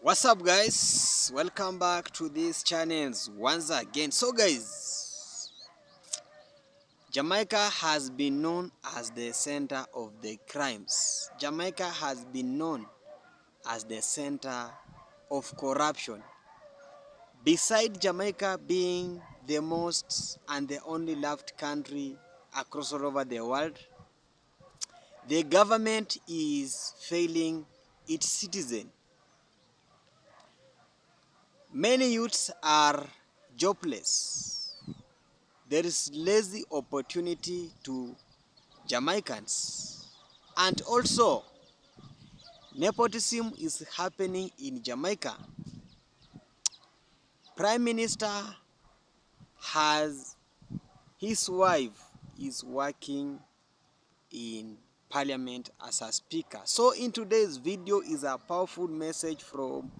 What's up, guys? Welcome back to these channels once again. So guys, Jamaica has been known as the center of the crimes. Jamaica has been known as the center of corruption. Beside Jamaica being the most and the only loved country across all over the world, the government is failing its citizens. Many youths are jobless. There is lazy opportunity to Jamaicans. And also, nepotism is happening in Jamaica. Prime Minister has his wife is working in Parliament as a speaker. So in today's video is a powerful message from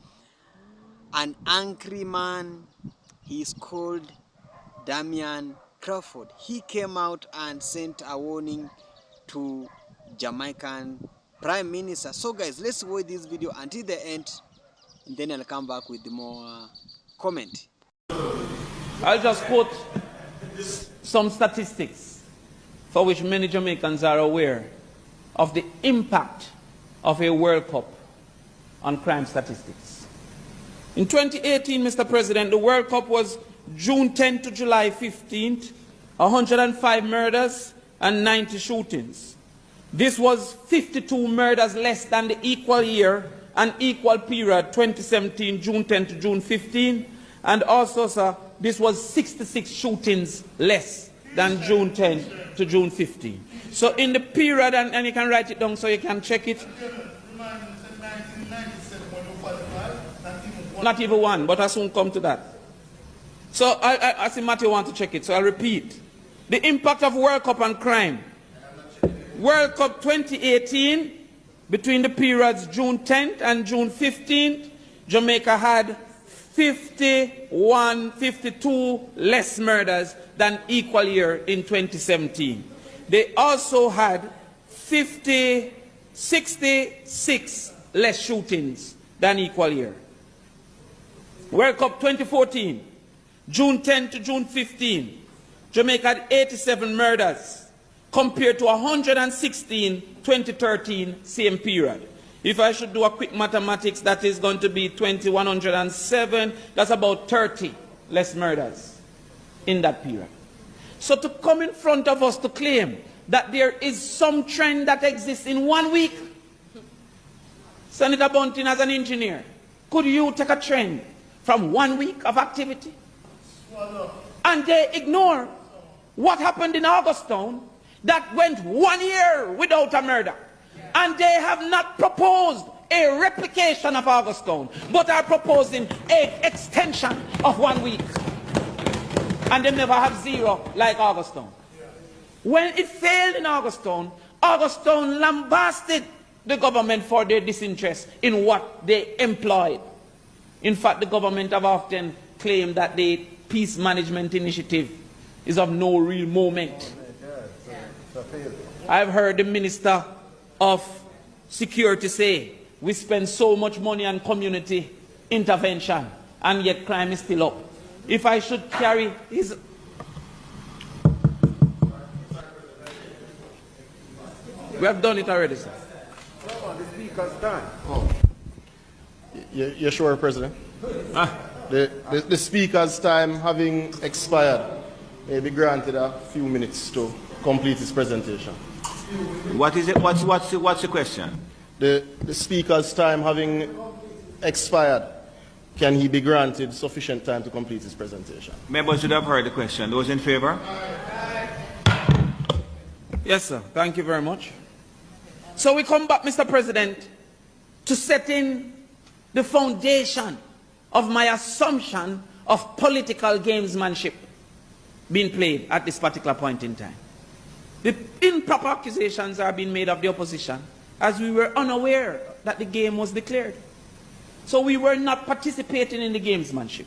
an angry man. He's called Damion Crawford. He came out and sent a warning to Jamaican Prime Minister. So guys, let's watch this video until the end, and then I'll come back with more comment. I'll just quote some statistics for which many Jamaicans are aware of the impact of a World Cup on crime statistics. In 2018, Mr. President, the World Cup was June 10th to July 15th, 105 murders and 90 shootings. This was 52 murders less than the equal year and equal period 2017, June 10 to June 15. And also, sir, this was 66 shootings less than June 10 to June 15. So in the period, and you can write it down so you can check it. Not even one, but I soon come to that. So I see Matthew want to check it, so I'll repeat. The impact of World Cup on crime. World Cup 2018, between the periods June 10th and June 15th, Jamaica had 52 less murders than equal year in 2017. They also had 66 less shootings than equal year. World Cup 2014, June 10 to June 15, Jamaica had 87 murders compared to 116 2013 same period. If I should do a quick mathematics, that is going to be 107. That's about 30 less murders in that period. So to come in front of us to claim that there is some trend that exists in 1 week, Senator Bunting, as an engineer, could you take a trend from 1 week of activity and they ignore what happened in Augustown that went 1 year without a murder? And they have not proposed a replication of Augustown, but are proposing an extension of 1 week. And they never have zero like Augustown. When it failed in Augustown, Augustown lambasted the government for their disinterest in what they employed. In fact, the government have often claimed that the peace management initiative is of no real moment. I've heard the Minister of Security say, we spend so much money on community intervention, and yet crime is still up. If I should carry his... We have done it already, sir. The speaker's time. Oh. You're sure, President? The speaker's time having expired may be granted a few minutes to complete his presentation. What is it? What's the question? The speaker's time having expired, can he be granted sufficient time to complete his presentation? Members should have heard the question. Those in favor? Yes, sir. Thank you very much. So we come back, Mr. President, to set in the foundation of my assumption of political gamesmanship being played at this particular point in time. The improper accusations are being made of the opposition as we were unaware that the game was declared. So we were not participating in the gamesmanship.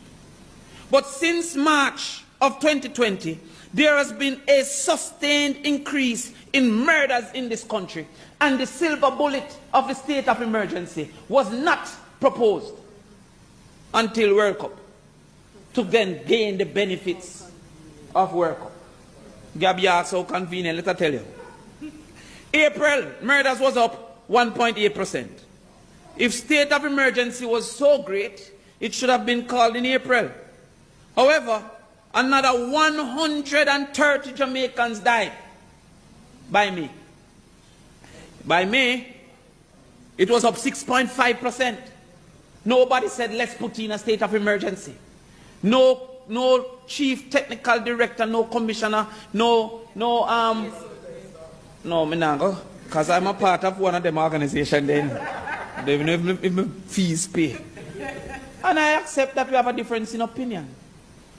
But since March of 2020, there has been a sustained increase in murders in this country, and the silver bullet of the state of emergency was not proposed until World Cup to then gain the benefits of World Cup. Gabby asks so convenient, let I tell you. April, murders was up 1.8%. If state of emergency was so great, it should have been called in April. However, another 130 Jamaicans died by May. By May, it was up 6.5%. Nobody said let's put in a state of emergency. No chief technical director, no commissioner, no, me not go, because I'm a part of one of them organizations then. They don't even fees pay. And I accept that we have a difference in opinion.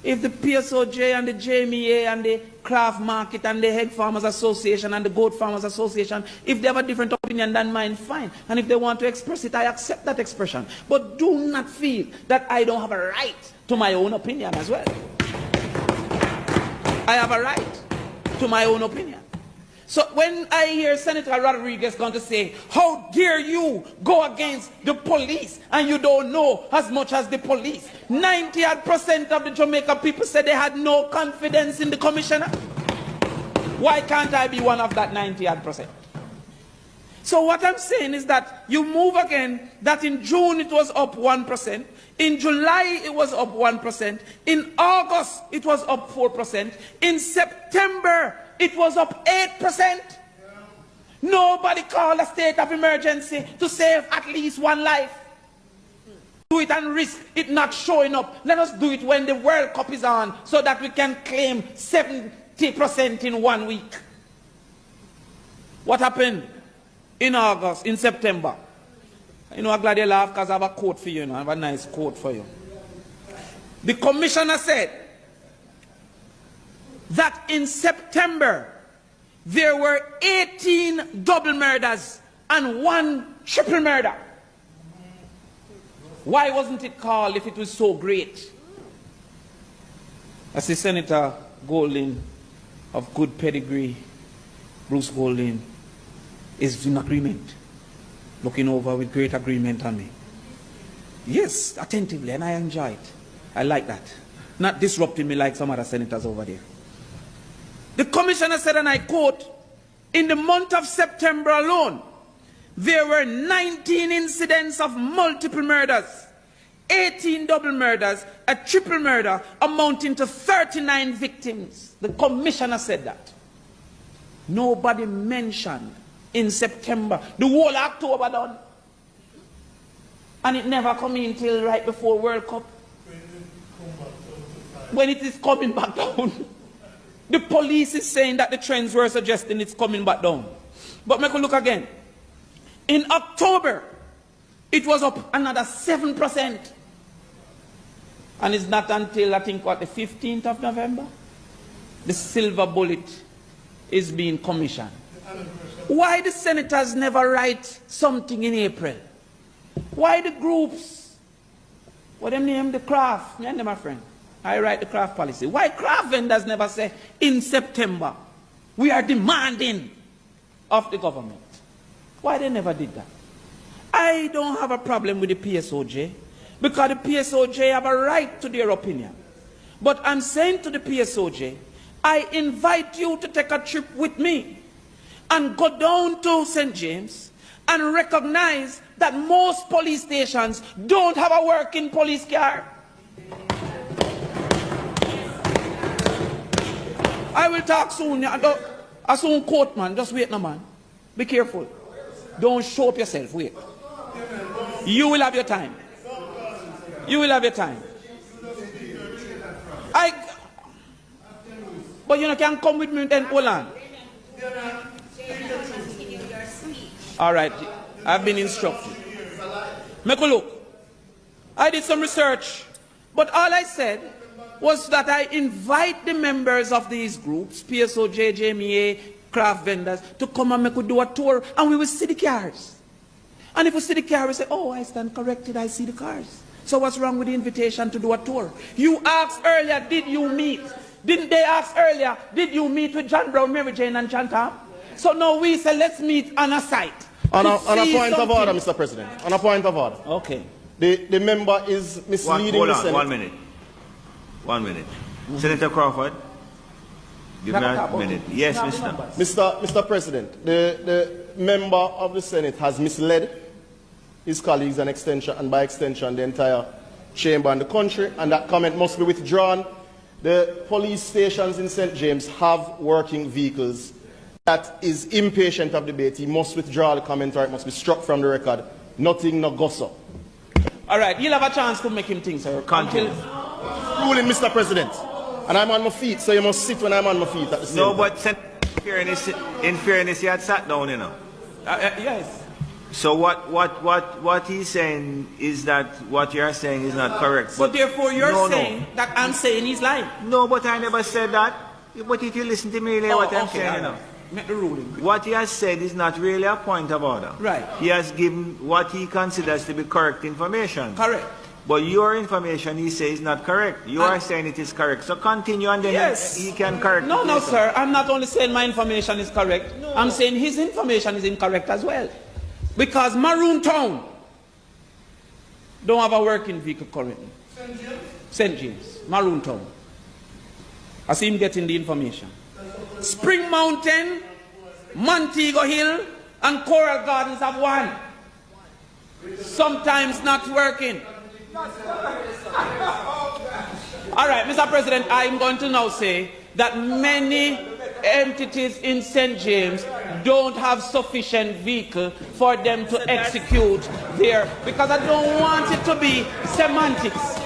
If the PSOJ and the JMEA and the Craft Market and the Egg Farmers Association and the Goat Farmers Association, if they have a different opinion than mine, fine. And if they want to express it, I accept that expression. But do not feel that I don't have a right to my own opinion as well. I have a right to my own opinion. So when I hear Senator Rodriguez going to say, how dare you go against the police and you don't know as much as the police. 90% of the Jamaican people said they had no confidence in the commissioner. Why can't I be one of that 90%? So what I'm saying is that you move again, that in June it was up 1%. In July it was up 1%. In August it was up 4%. In September it was up 8%. Nobody called a state of emergency to save at least one life. Do it and risk it not showing up. Let us do it when the World Cup is on so that we can claim 70% in 1 week. What happened in August, in September? You know, I'm glad you laugh because I have a quote for you. I have a nice quote for you. The commissioner said that in September there were 18 double murders and 1 triple murder. Why wasn't it called if it was so great? I see Senator Golding of good pedigree, Bruce Golding, is in agreement, looking over with great agreement on me. Yes, attentively, and I enjoy it. I like that. Not disrupting me like some other senators over there. The commissioner said, and I quote, in the month of September alone, there were 19 incidents of multiple murders, 18 double murders, a triple murder amounting to 39 victims. The commissioner said that. Nobody mentioned in September, the whole October done. And it never come in till right before World Cup. When it is coming back down. The police is saying that the trends were suggesting it's coming back down. But make a look again. In October, it was up another 7%. And it's not until, I think, what, the 15th of November? The silver bullet is being commissioned. Why the senators never write something in April? Why the groups, what them name, the craft, me and my friend, I write the craft policy. Why craft vendors never say, in September, we are demanding of the government? Why they never did that? I don't have a problem with the PSOJ, because the PSOJ have a right to their opinion. But I'm saying to the PSOJ, I invite you to take a trip with me and go down to St. James and recognize that most police stations don't have a working police car. I will talk soon. I soon quote, man. Just wait, no, man. Be careful. Don't show up yourself. Wait. You will have your time. You will have your time. But you know, can come with me then, hold on. All right. I've been instructed. Make a look. I did some research. But all I said was that I invite the members of these groups, PSOJ, JMEA, craft vendors, to come and do a tour, and we will see the cars. And if we see the car, we say, oh, I stand corrected, I see the cars. So what's wrong with the invitation to do a tour? You asked earlier, did you meet? Didn't they ask earlier, did you meet with John Brown, Mary Jane, and John Tom? So now we say, let's meet on a site. On a point of order, Mr. President. On a point of order. Okay. The member is misleading the Senate. 1 minute. 1 minute. Senator Crawford, give me a minute. Yes, Mr. President, the member of the Senate has misled his colleagues and by extension the entire chamber and the country, and that comment must be withdrawn. The police stations in St. James have working vehicles. That is impatient of debate. He must withdraw the comment, or it must be struck from the record. Nothing no gossip. All right, you'll have a chance to make him think, sir. Continue. Ruling, Mr. President. And I'm on my feet, so you must sit when I'm on my feet at the same time. No, but in fairness, he had sat down, you know. Yes. So what he's saying is that what you're saying is not correct. So but therefore you're saying that I'm saying he's lying. No, but I never said that. But if you listen to me, what I'm saying, you know. Make the ruling. What he has said is not really a point of order. Right. He has given what he considers to be correct information. Correct. But your information, he says, is not correct. You are saying it is correct. So continue, and then he can correct it. No, sir. I'm not only saying my information is correct. No. I'm saying his information is incorrect as well. Because Maroon Town don't have a working vehicle currently. St. James. Maroon Town. I see him getting the information. Spring Mountain, Montego Hill, and Coral Gardens have one. Sometimes not working. All right, Mr. President, I'm going to now say that many entities in St. James don't have sufficient vehicle for them to execute their, because I don't want it to be semantics.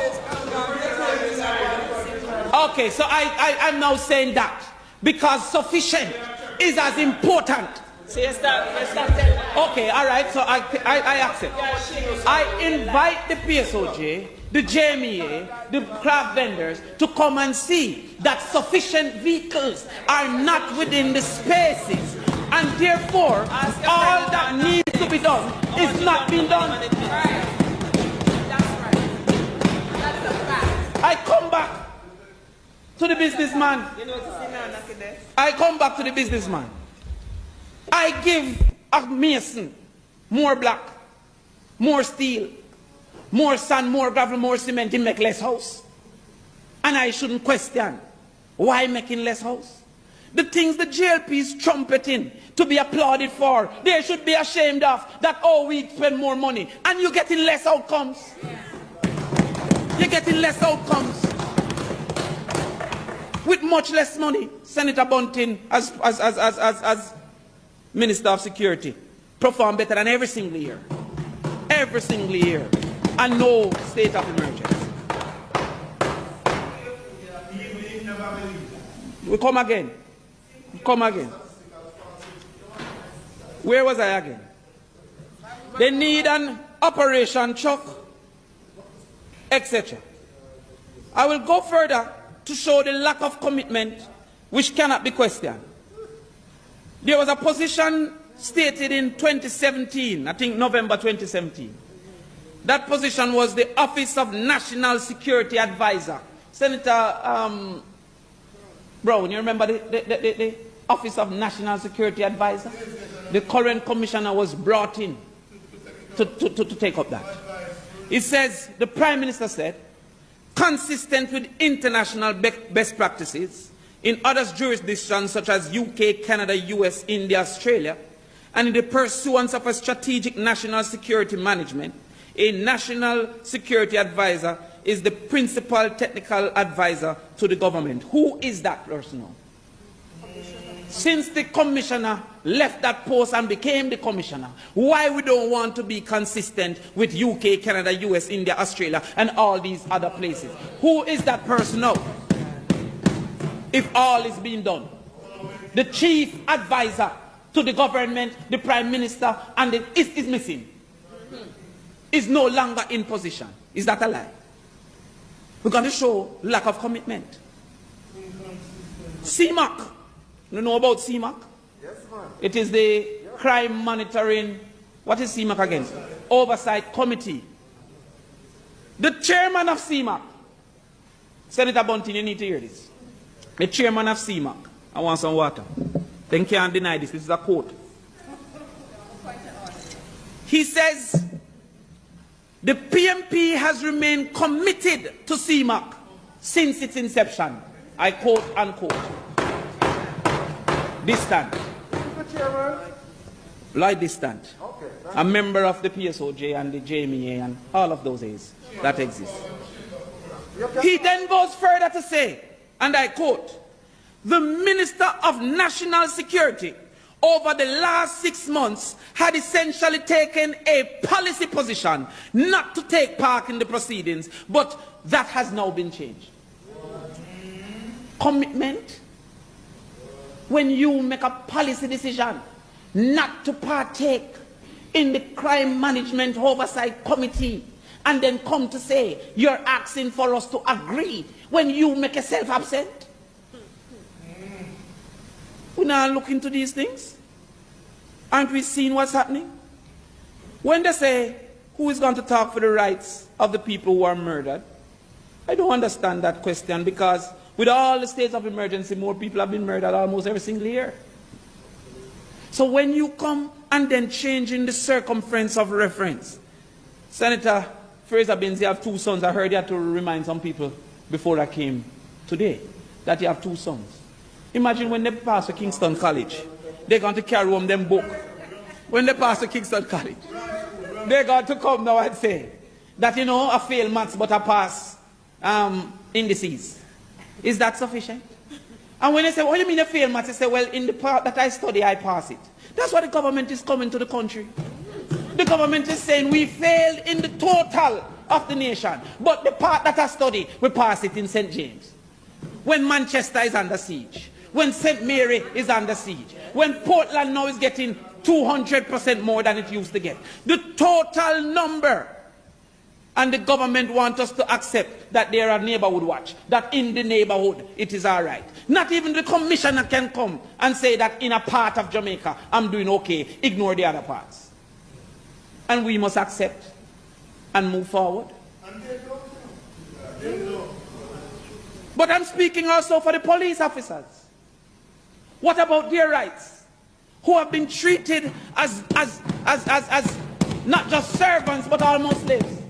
Okay, so I'm now saying that because sufficient is as important. Okay, all right, so I accept. I invite the PSOJ, the JMEA, the craft vendors to come and see that sufficient vehicles are not within the spaces, and therefore all that needs to be done is not being done. I come back to the businessman. I come back to the businessman. I give a mason more block, more steel, more sand, more gravel, more cement, he make less house. And I shouldn't question why making less house. The things the JLP is trumpeting to be applauded for, they should be ashamed of that, oh, we spend more money and you're getting less outcomes. You're getting less outcomes. With much less money. Senator Bunting as Minister of Security performed better than every single year. Every single year. And no state of emergency. We come again. We come again. Where was I again? They need an operation truck, etc. I will go further to show the lack of commitment which cannot be questioned. There was a position stated in 2017, I think November 2017. That position was the Office of National Security Advisor. Senator Brown, you remember the Office of National Security Advisor? The current commissioner was brought in to take up that. It says, the Prime Minister said, consistent with international best practices in other jurisdictions such as UK, Canada, US, India, Australia, and in the pursuance of a strategic national security management, a national security advisor is the principal technical advisor to the government. Who is that person now? Since the commissioner left that post and became the commissioner, why we don't want to be consistent with UK, Canada, US, India, Australia, and all these other places? Who is that person now? If all is being done. The chief advisor to the government, the prime minister, and is missing. Is no longer in position. Is that a lie? We're going to show lack of commitment. CMAC. You know about CMAC? Yes, ma'am. It is the crime monitoring, what is CMAC again? Oversight Committee. The chairman of CMAC, Senator Bunting, you need to hear this. The chairman of CMAC, I want some water. Then can't deny this. This is a quote. He says The PMP has remained committed to CMAC since its inception. I quote unquote. Distant. Like distant. A member of the PSOJ and the JMA and all of those A's that exist. He then goes further to say, and I quote, the Minister of National Security over the last 6 months had essentially taken a policy position not to take part in the proceedings, but that has now been changed. Commitment. When you make a policy decision not to partake in the Crime Management Oversight Committee and then come to say you're asking for us to agree when you make yourself absent. We now look into these things. Aren't we seeing what's happening? When they say, who is going to talk for the rights of the people who are murdered? I don't understand that question, because with all the states of emergency, more people have been murdered almost every single year. So when you come and then changing the circumference of reference, Senator Fraser Benzi have 2 sons. I heard you had to remind some people before I came today that you have 2 sons. Imagine when they pass to Kingston College, they're going to carry home them book. When they pass to Kingston College, they're going to come now and say that, you know, I fail maths but I pass indices. Is that sufficient? And when they say, what do you mean I fail maths? They say, well, in the part that I study, I pass it. That's why the government is coming to the country. The government is saying we failed in the total of the nation, but the part that I study, we pass it in St. James. When Manchester is under siege, when St. Mary is under siege, when Portland now is getting 200% more than it used to get. The total number. And the government wants us to accept that there are neighborhood watch, that in the neighborhood it is all right. Not even the commissioner can come and say that in a part of Jamaica I'm doing okay, ignore the other parts. And we must accept and move forward. But I'm speaking also for the police officers. What about their rights? Who have been treated as not just servants but almost slaves.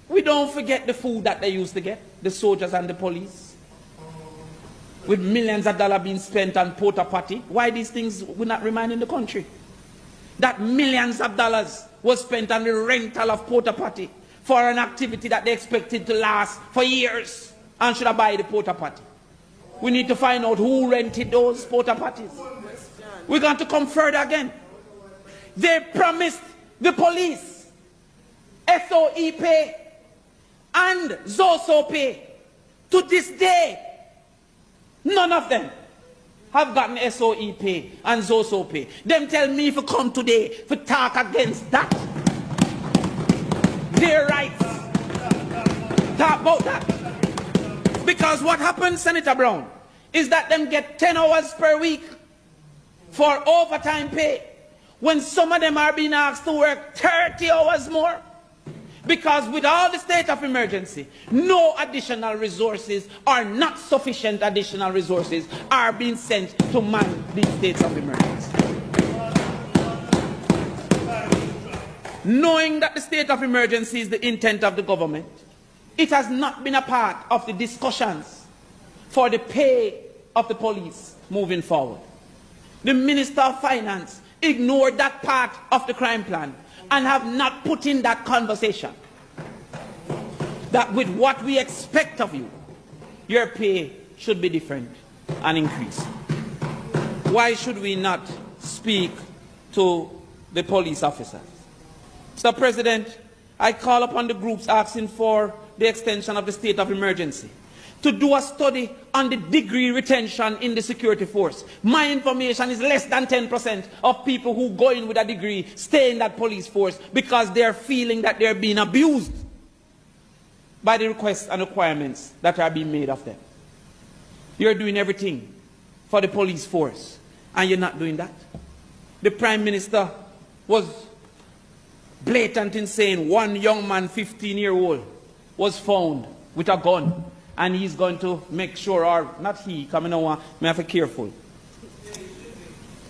We don't forget the food that they used to get, the soldiers and the police. With millions of dollars being spent on porta potty. Why these things will not remain in the country? That millions of dollars was spent on the rental of porta potty for an activity that they expected to last for years, and should I buy the porta potty? We need to find out who rented those porta potties. We're going to come further again. They promised the police SOE pay and ZOSO pay. To this day, none of them have gotten SOE pay and ZOSO pay. Them tell me if you come today to talk against that, their rights, talk about that. Because what happens, Senator Brown, is that them get 10 hours per week for overtime pay, when some of them are being asked to work 30 hours more. Because with all the state of emergency, no additional resources or not sufficient additional resources are being sent to man these states of emergency. Knowing that the state of emergency is the intent of the government, it has not been a part of the discussions for the pay of the police moving forward. The Minister of Finance ignored that part of the crime plan and have not put in that conversation. That with what we expect of you, your pay should be different and increase. Why should we not speak to the police officers? Mr. President, I call upon the groups asking for the extension of the state of emergency to do a study on the degree retention in the security force. My information is less than 10% of people who go in with a degree stay in that police force because they're feeling that they're being abused by the requests and requirements that are being made of them. You're doing everything for the police force and you're not doing that. The Prime Minister was blatant in saying one young man, 15-year-old, was found with a gun. And he's going to make sure, or not he, coming on, may have to be careful.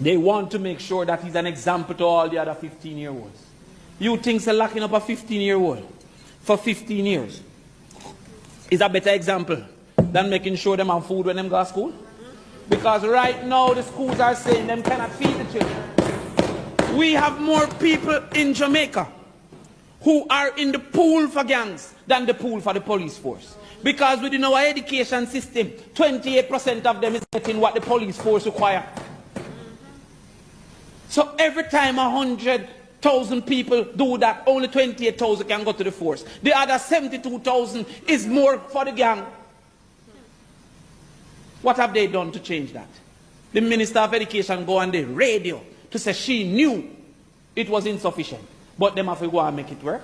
They want to make sure that he's an example to all the other 15-year-olds. You think they're locking up a 15-year-old for 15 years is a better example than making sure them have food when them go to school? Because right now the schools are saying them cannot feed the children. We have more people in Jamaica who are in the pool for gangs than the pool for the police force. Because within our education system, 28% of them is getting what the police force require. So every time 100,000 people do that, only 28,000 can go to the force. The other 72,000 is more for the gang. What have they done to change that? The Minister of Education go on the radio to say she knew it was insufficient, but them have to go and make it work.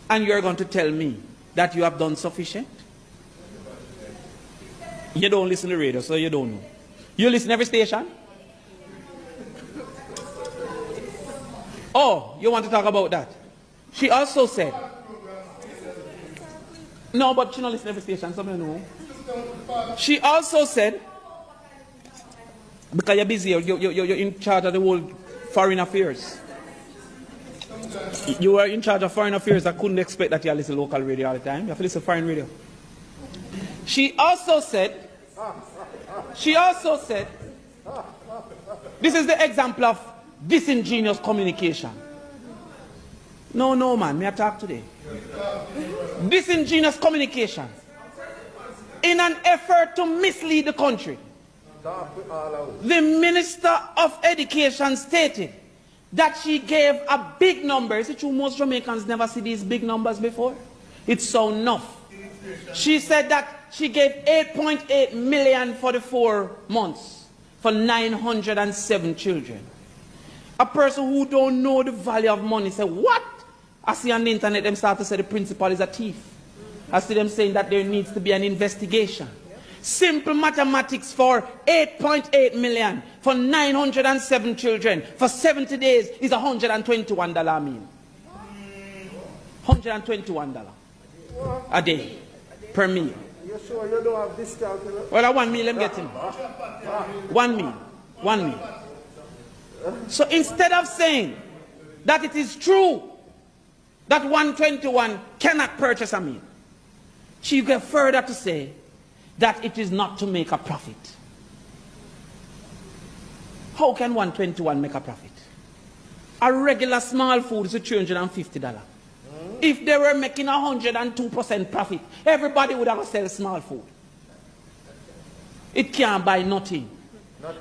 And you're going to tell me that you have done sufficient? You don't listen to the radio, so you don't know. You listen to every station? Oh, you want to talk about that? She also said, no, but she don't listen to every station, so I don't know. She also said, because you're busy, you're in charge of the whole foreign affairs. You were in charge of foreign affairs. I couldn't expect that you listen to local radio all the time. You have to listen to foreign radio. She also said, this is the example of disingenuous communication. No, man, may I talk today? Disingenuous communication. In an effort to mislead the country, the Minister of Education stated that she gave a big number. Is it true most Jamaicans never see these big numbers before? It's so enough. She said that she gave 8.8 million for the 4 months for 907 children. A person who don't know the value of money say, what? I see on the internet them start to say the principal is a thief. I see them saying that there needs to be an investigation. Simple mathematics for 8.8 million for 907 children for 70 days is $121, I mean. $121 a day per meal. You sure you don't have this calculator? Well, 1 meal I'm getting. 1 meal. 1 meal. So instead of saying that it is true that 121 cannot purchase a meal, she goes further to say that it is not to make a profit. How can 121 make a profit? A regular small food is $350. If they were making 102% profit, everybody would have to sell small food. It can't buy nothing.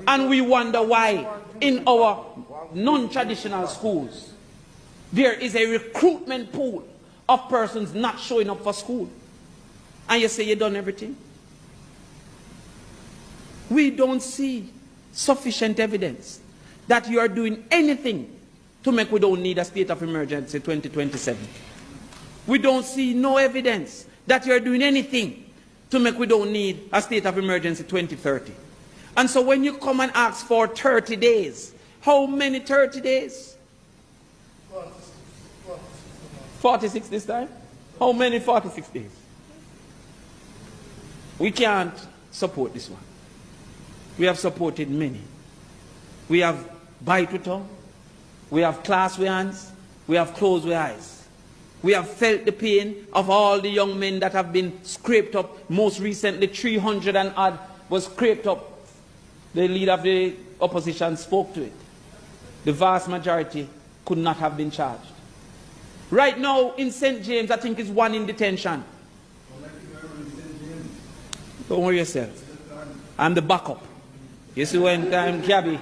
And we wonder why in our non-traditional schools there is a recruitment pool of persons not showing up for school. And you say you've done everything? We don't see sufficient evidence that you are doing anything to make we don't need a state of emergency 2027. We don't see no evidence that you are doing anything to make we don't need a state of emergency 2030. And so when you come and ask for 30 days, how many 30 days? 46 this time? How many 46 days? We can't support this one. We have supported many. We have bite with tongue. We have class with hands. We have closed with eyes. We have felt the pain of all the young men that have been scraped up. Most recently, 300 and odd was scraped up. The leader of the opposition spoke to it. The vast majority could not have been charged. Right now in St. James, I think is one in detention. Don't worry yourself. I'm the backup. You see when I'm Gabby,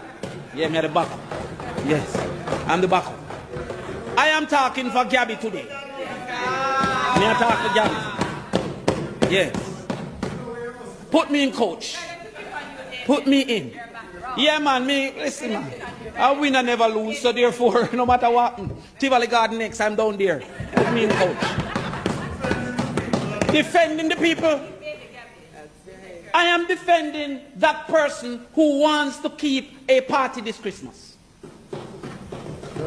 yeah, me the backup. Yes, I'm the backup. I am talking for Gabby today. Me I talk for Gabby. Yes. Put me in, coach. Put me in. Yeah, man, listen, man. I win and never lose, so therefore, no matter what, Tivoli Garden next, I'm down there. Put me in, coach. Defending the people. I am defending that person who wants to keep a party this Christmas.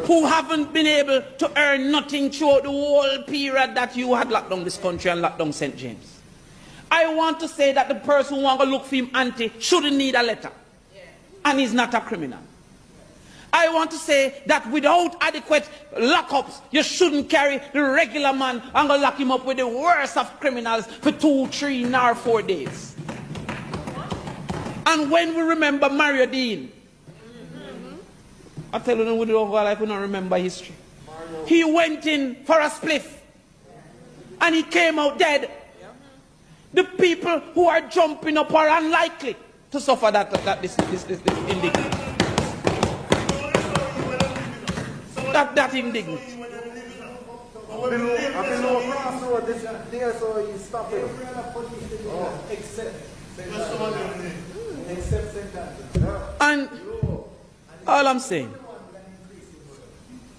Who haven't been able to earn nothing throughout the whole period that you had locked down this country and locked down St. James. I want to say that the person who wants to look for him auntie shouldn't need a letter. And he's not a criminal. I want to say that without adequate lockups, you shouldn't carry the regular man and go lock him up with the worst of criminals for 2, 3, or 4 days. And when we remember Mario Dean, I tell you, we don't go like we don't remember history. He went in for a spliff and he came out dead. The people who are jumping up are unlikely to suffer this indignity. That indignity. Below Crawford, there, so he's stopping. And all I'm saying,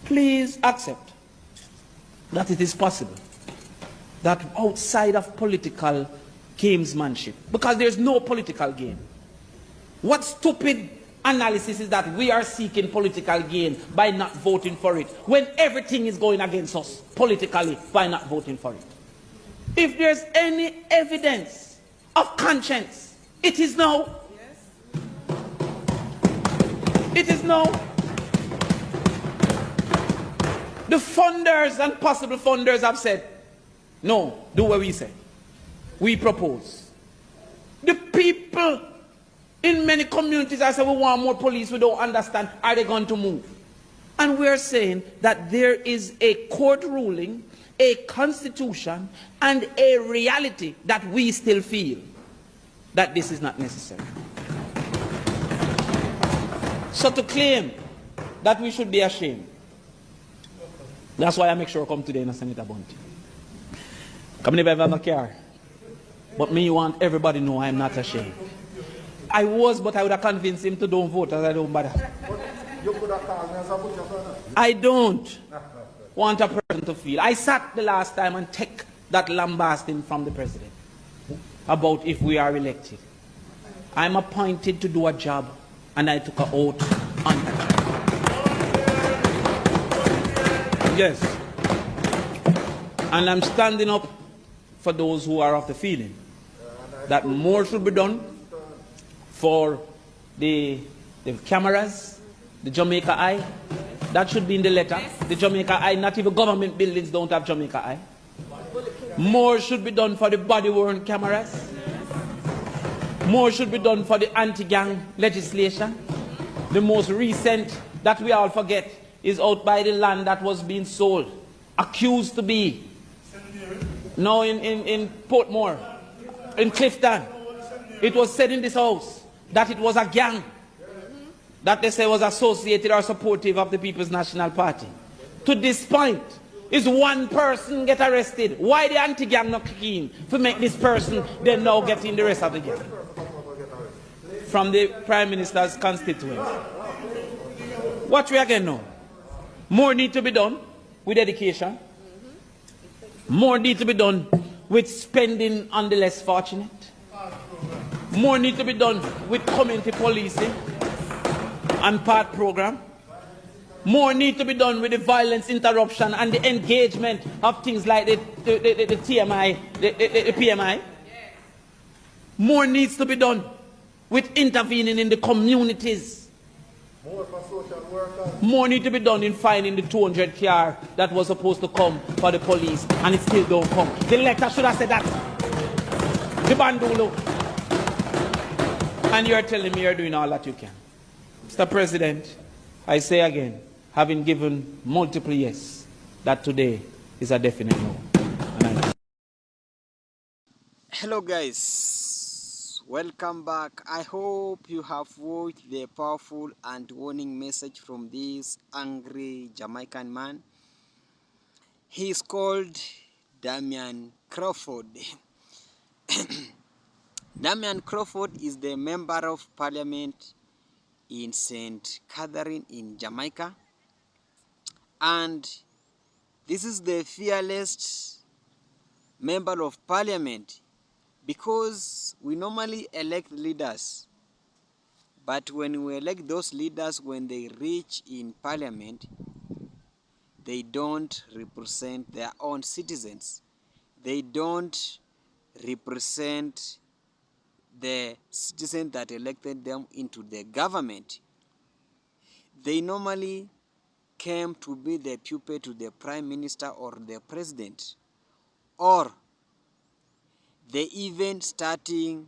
please accept that it is possible that outside of political gamesmanship, because there's no political gain. What stupid analysis is that we are seeking political gain by not voting for it, when everything is going against us politically by not voting for it? If there's any evidence of conscience, it is now. It is now. The funders and possible funders have said, no, do what we say. We propose. The people in many communities are saying we want more police, we don't understand, are they going to move? And we're saying that there is a court ruling, a constitution, and a reality that we still feel that this is not necessary. So to claim that we should be ashamed, that's why I make sure I come today in a Senator Bunty. Come never have a car. But me want everybody to know I'm not ashamed. I was, but I would have convinced him to don't vote as I don't bother. You could have called me as a butcher, brother. I don't want a person to feel. I sat the last time and take that lambasting from the president about if we are elected. I'm appointed to do a job and I took an oath on that. Yes. And I'm standing up for those who are of the feeling that more should be done for the cameras, the Jamaica Eye. That should be in the letter. The Jamaica Eye, not even government buildings don't have Jamaica Eye. More should be done for the body-worn cameras. More should be done for the anti-gang legislation. The most recent that we all forget is out by the land that was being sold, accused to be now in Portmore, in Clifton. It was said in this house that it was a gang that they say was associated or supportive of the People's National Party. To this point, is one person get arrested. Why the anti-gang not keen to make this person then now get in the rest of the gang? From the Prime Minister's constituents. What we again now? More need to be done with education. More need to be done with spending on the less fortunate. More need to be done with community policing and PART program. More need to be done with the violence interruption and the engagement of things like the TMI, the PMI. More needs to be done with intervening in the communities. More for social workers. More need to be done in finding the 200 car that was supposed to come for the police and it still don't come. The letter should have said that. The bandolo. And you're telling me you're doing all that you can. Mr. President, I say again, having given multiple yes, that today is a definite no. Hello guys, welcome back. I hope you have watched the powerful and warning message from this angry Jamaican man. He is called Damion Crawford. Damion Crawford is the member of parliament in St. Catherine in Jamaica, and this is the fearless member of parliament, because we normally elect leaders, but when we elect those leaders, when they reach in parliament, they don't represent their own citizens. They don't represent the citizens that elected them into the government. they normally came to be the pupil to the prime minister or the president, or they even starting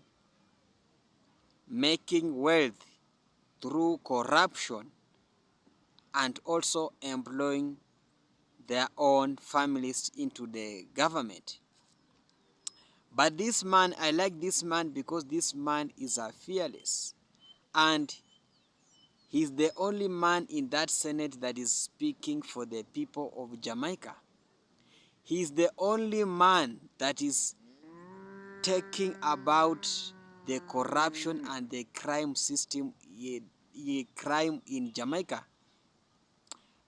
making wealth through corruption and also employing their own families into the government. But this man, I like this man because this man is a fearless, and he's the only man in that Senate that is speaking for the people of Jamaica. He's the only man that is talking about the corruption and the crime system, crime in Jamaica,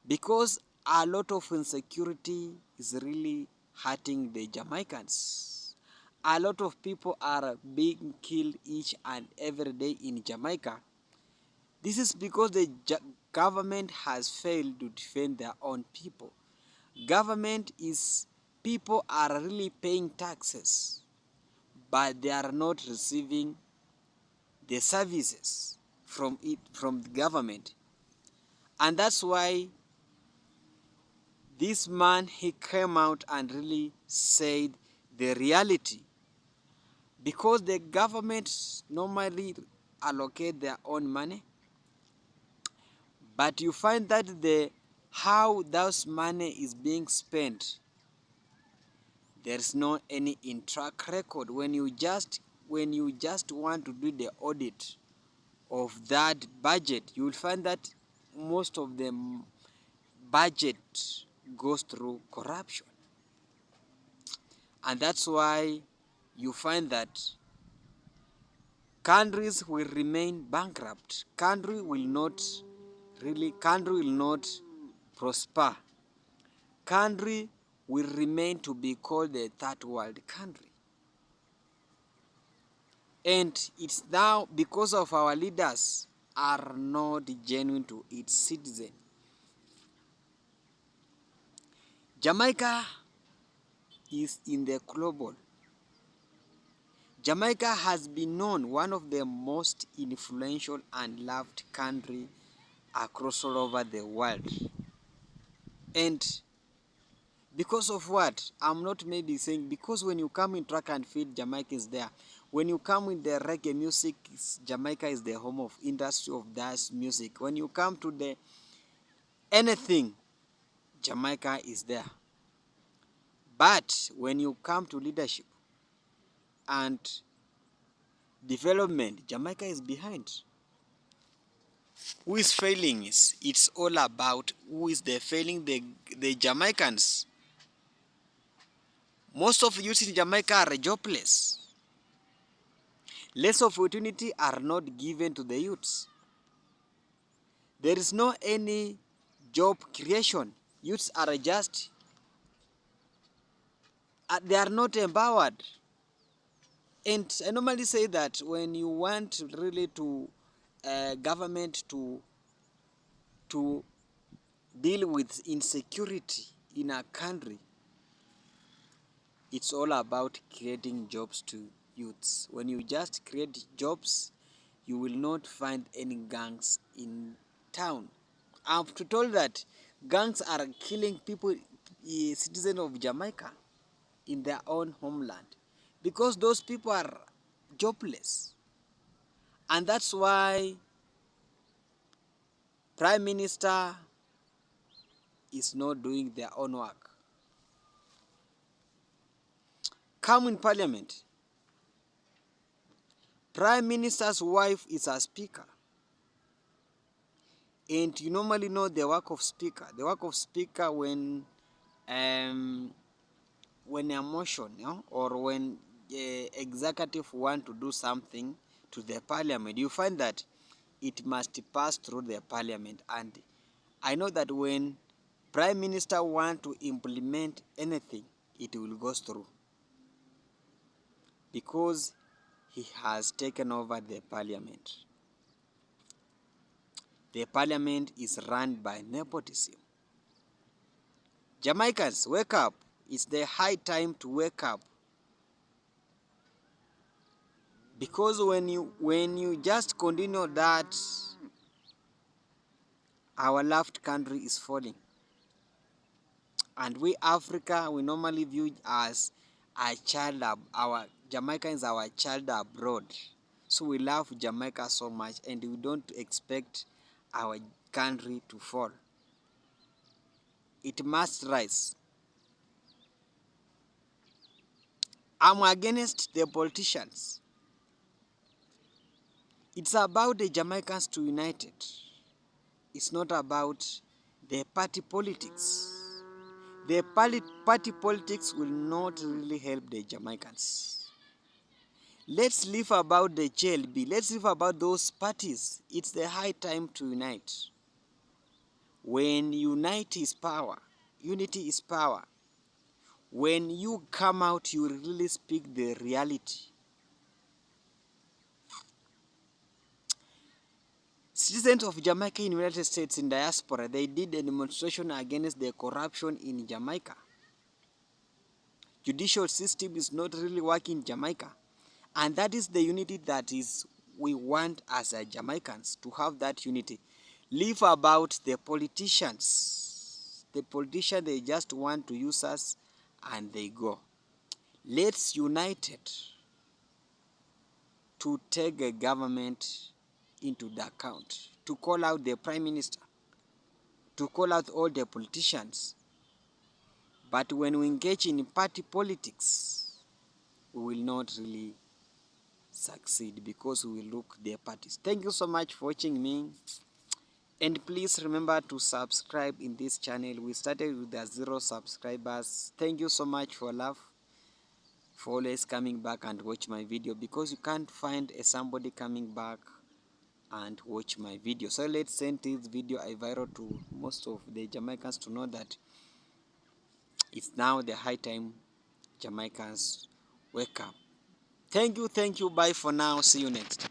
because a lot of insecurity is really hurting the Jamaicans. A lot of people are being killed each and every day in Jamaica. This is because the government has failed to defend their own people. People are really paying taxes, but they are not receiving the services from the government. And that's why this man, he came out and really said the reality, because the government normally allocate their own money, but you find that how that money is being spent, there's no any in track record. When you just want to do the audit of that budget, you will find that most of the budget goes through corruption. And that's why you find that countries will remain bankrupt. Country will not prosper. Country will remain to be called the third world country. And it's now because of our leaders are not genuine to its citizens. Jamaica is in the global. Jamaica has been known one of the most influential and loved country across all over the world. And because of what? I'm not maybe saying, because when you come in track and field, Jamaica is there. When you come in the reggae music, Jamaica is the home of industry of dance music. When you come to the anything, Jamaica is there. But when you come to leadership and development, Jamaica is behind. Who is failing? It's all about who is failing the Jamaicans. Most of youth in Jamaica are jobless. Less opportunity are not given to the youths. There is no any job creation. Youths are just, they are not empowered. And I normally say that when you want really to government to deal with insecurity in a country, it's all about creating jobs to youths. When you just create jobs, you will not find any gangs in town. I'm told that gangs are killing people, citizens of Jamaica, in their own homeland, because those people are jobless. And that's why Prime Minister is not doing their own work. Come in Parliament, Prime Minister's wife is a speaker. And you normally know the work of speaker. The work of speaker when emotion, you know, or when the executive want to do something to the parliament, you find that it must pass through the parliament. And I know that when Prime Minister want to implement anything, it will go through, because he has taken over the parliament. The parliament is run by nepotism. Jamaicans, wake up. It's the high time to wake up. Because when you just continue that our loved country is falling. And we Africa, we normally view it as a child, our Jamaica is our child abroad. So we love Jamaica so much and we don't expect our country to fall. It must rise. I'm against the politicians. It's about the Jamaicans to unite it. It's not about the party politics. The party politics will not really help the Jamaicans. Let's leave about the JLB. Let's leave about those parties. It's the high time to unite. When unite is power, unity is power. When you come out, you really speak the reality. Citizens of Jamaica in the United States in diaspora, they did a demonstration against the corruption in Jamaica. Judicial system is not really working in Jamaica. And that is the unity that is we want as Jamaicans, to have that unity. Leave about the politicians. The politicians, they just want to use us and they go. Let's unite it to take a government into the account, to call out the Prime Minister, to call out all the politicians. But when we engage in party politics, we will not really succeed because we will look their parties. Thank you so much for watching me. And please remember to subscribe in this channel. We started with the 0 subscribers. Thank you so much for love, for always coming back and watch my video, because you can't find somebody coming back and watch my video. So let's send this video a viral to most of the Jamaicans to know that it's now the high time Jamaicans wake up. Thank you. Bye for now. See you next.